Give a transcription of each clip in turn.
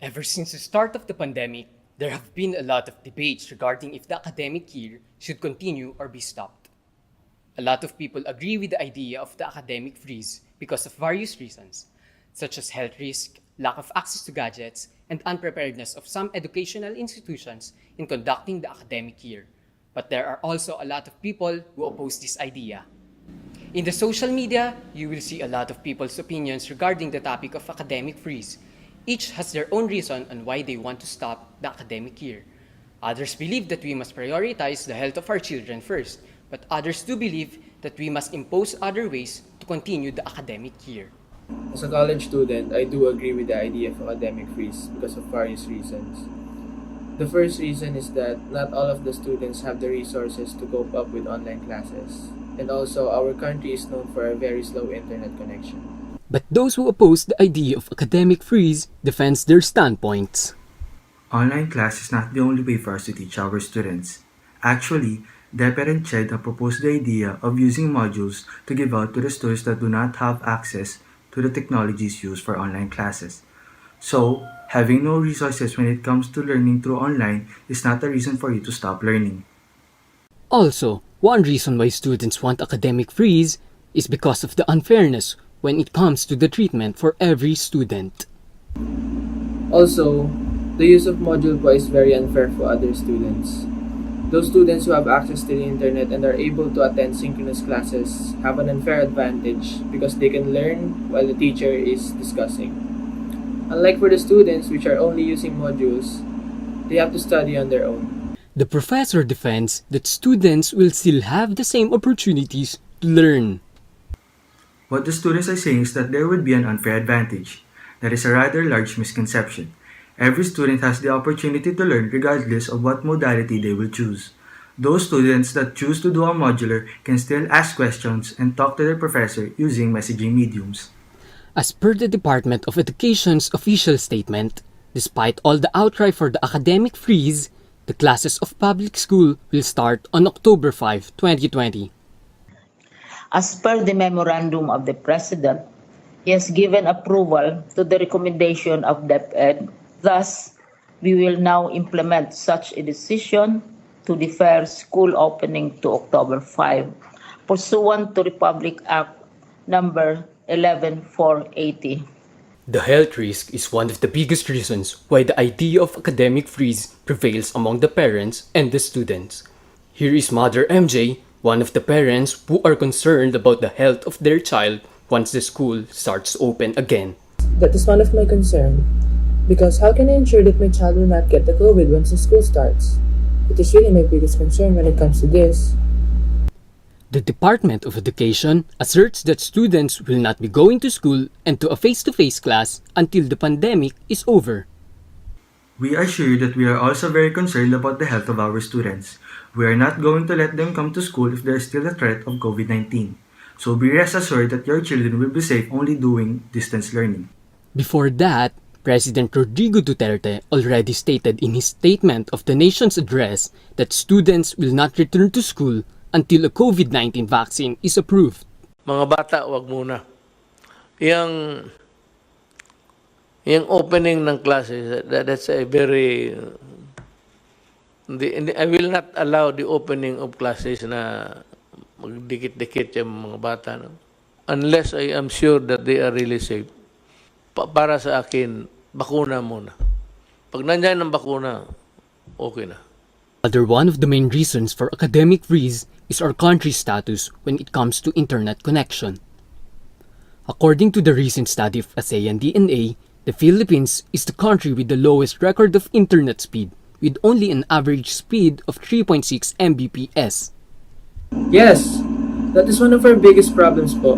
Ever since the start of the pandemic, there have been a lot of debates regarding if the academic year should continue or be stopped. A lot of people agree with the idea of the academic freeze because of various reasons, such as health risk, lack of access to gadgets, and unpreparedness of some educational institutions in conducting the academic year. But there are also a lot of people who oppose this idea. In the social media, you will see a lot of people's opinions regarding the topic of academic freeze. Each has their own reason on why they want to stop the academic year. Others believe that we must prioritize the health of our children first, but others do believe that we must impose other ways to continue the academic year. As a college student, I do agree with the idea of academic freeze because of various reasons. The first reason is that not all of the students have the resources to cope up with online classes. And also, our country is known for a very slow internet connection. But those who oppose the idea of academic freeze defends their standpoints. Online class is not the only way for us to teach our students. Actually, DepEd and CHED have proposed the idea of using modules to give out to the students that do not have access to the technologies used for online classes. So, having no resources when it comes to learning through online is not a reason for you to stop learning. Also, one reason why students want academic freeze is because of the unfairness when it comes to the treatment for every student. Also, the use of module po is very unfair for other students. Those students who have access to the internet and are able to attend synchronous classes have an unfair advantage because they can learn while the teacher is discussing. Unlike for the students which are only using modules, they have to study on their own. The professor defends that students will still have the same opportunities to learn. What the students are saying is that there would be an unfair advantage. That is a rather large misconception. Every student has the opportunity to learn regardless of what modality they will choose. Those students that choose to do a modular can still ask questions and talk to their professor using messaging mediums. As per the Department of Education's official statement, despite all the outcry for the academic freeze, the classes of public school will start on October 5, 2020. As per the memorandum of the President, he has given approval to the recommendation of DepEd. Thus, we will now implement such a decision to defer school opening to October 5, pursuant to Republic Act number 11480. The health risk is one of the biggest reasons why the idea of academic freeze prevails among the parents and the students. Here is Mother MJ, one of the parents who are concerned about the health of their child once the school starts open again. That is one of my concern, because how can I ensure that my child will not get the COVID once the school starts? It is really my biggest concern when it comes to this. The Department of Education asserts that students will not be going to school and to a face-to-face class until the pandemic is over. We assure you that we are also very concerned about the health of our students. We are not going to let them come to school if there is still a threat of COVID-19. So be rest assured that your children will be safe only doing distance learning. Before that, President Rodrigo Duterte already stated in his statement of the nation's address that students will not return to school until a COVID-19 vaccine is approved. Mga bata, wag muna. Yung opening ng classes, that's a very... I will not allow the opening of classes na magdikit-dikit yung mga bata. No? Unless I am sure that they are really safe. Para sa akin, bakuna muna. Pag nandiyan ang bakuna, okay na. Another one of the main reasons for academic freeze is our country's status when it comes to internet connection. According to the recent study of ASEAN DNA, the Philippines is the country with the lowest record of internet speed, with only an average speed of 3.6 Mbps. Yes, that is one of our biggest problems po.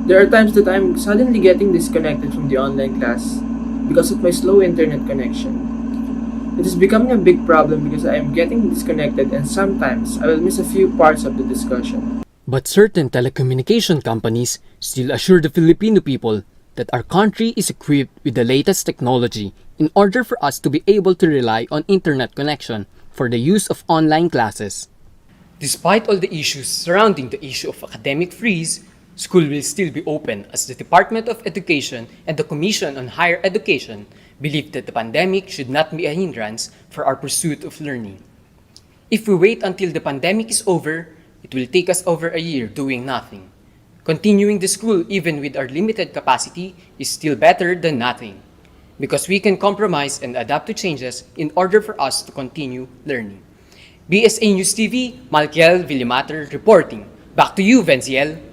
There are times that I'm suddenly getting disconnected from the online class because of my slow internet connection. It is becoming a big problem because I am getting disconnected and sometimes I will miss a few parts of the discussion. But certain telecommunication companies still assure the Filipino people that our country is equipped with the latest technology in order for us to be able to rely on internet connection for the use of online classes. Despite all the issues surrounding the issue of academic freeze, School will still be open as the Department of Education and the Commission on Higher Education believe that the pandemic should not be a hindrance for our pursuit of learning. If we wait until the pandemic is over, it will take us over a year doing nothing. Continuing the school even with our limited capacity is still better than nothing, because we can compromise and adapt to changes in order for us to continue learning. BSA News TV, Malkiel Villamater reporting. Back to you, Venciel.